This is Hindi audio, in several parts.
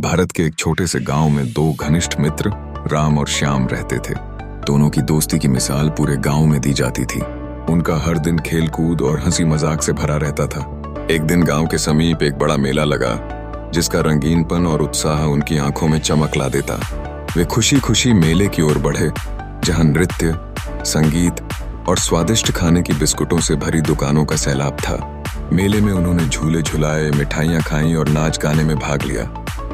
भारत के एक छोटे से गांव में दो घनिष्ठ मित्र राम और श्याम रहते थे। दोनों की दोस्ती की मिसाल पूरे गांव में दी जाती थी। उनका हर दिन खेल कूद और हंसी मजाक से भरा रहता था। एक दिन गांव के समीप एक बड़ा मेला लगा, जिसका रंगीनपन और उत्साह उनकी आंखों में चमक ला देता। वे खुशी खुशी मेले की ओर बढ़े, जहां नृत्य, संगीत और स्वादिष्ट खाने की बिस्कुटों से भरी दुकानों का सैलाब था। मेले में उन्होंने झूले झुलाए, मिठाइयाँ खाईं और नाच गाने में भाग लिया।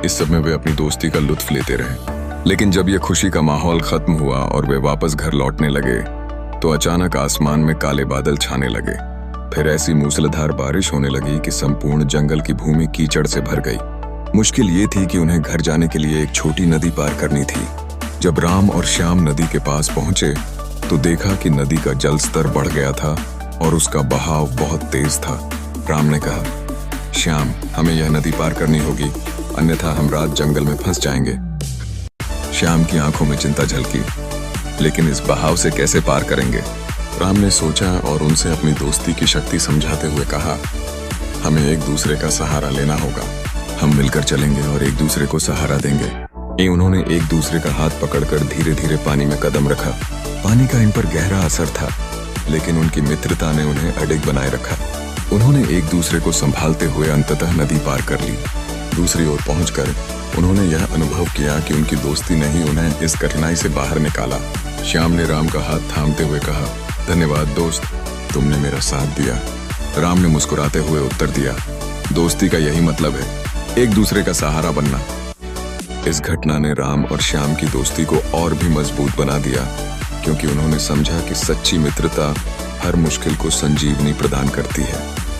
इस सब में वे अपनी दोस्ती का लुत्फ लेते रहे। लेकिन जब यह खुशी का माहौल खत्म हुआ और वे वापस घर लौटने लगे, तो अचानक आसमान में काले बादल छाने लगे। फिर ऐसी मूसलाधार बारिश होने लगी कि संपूर्ण जंगल की भूमि कीचड़ से भर गई। मुश्किल ये थी कि उन्हें घर जाने के लिए एक छोटी नदी पार करनी थी। जब राम और श्याम नदी के पास पहुंचे, तो देखा कि नदी का जल स्तर बढ़ गया था और उसका बहाव बहुत तेज था। राम ने कहा, श्याम, हमें यह नदी पार करनी होगी, अन्यथा हम रात जंगल में फंस जाएंगे। श्याम की आंखों में चिंता झलकी, लेकिन इस बहाव से कैसे पार करेंगे? राम ने सोचा और उनसे अपनी दोस्ती की शक्ति समझाते हुए कहा, हमें एक दूसरे का सहारा लेना होगा। हम मिलकर चलेंगे और एक दूसरे को सहारा देंगे। उन्होंने एक दूसरे का हाथ पकड़कर धीरे धीरे पानी में कदम रखा। पानी का इन पर गहरा असर था, लेकिन उनकी मित्रता ने उन्हें अडिग बनाए रखा। उन्होंने एक दूसरे को संभालते हुए अंततः नदी पार कर ली। दूसरी ओर पहुंचकर उन्होंने यह अनुभव किया कि उनकी दोस्ती ने ही उन्हें इस कठिनाई से बाहर निकाला। श्याम ने राम का हाथ थामते हुए कहा, धन्यवाद दोस्त, तुमने मेरा साथ दिया। राम ने मुस्कुराते हुए उत्तर दिया, दोस्ती का यही मतलब है, एक दूसरे का सहारा बनना। इस घटना ने राम और श्याम की दोस्ती को और भी मजबूत बना दिया, क्योंकि उन्होंने समझा कि सच्ची मित्रता हर मुश्किल को संजीवनी प्रदान करती है।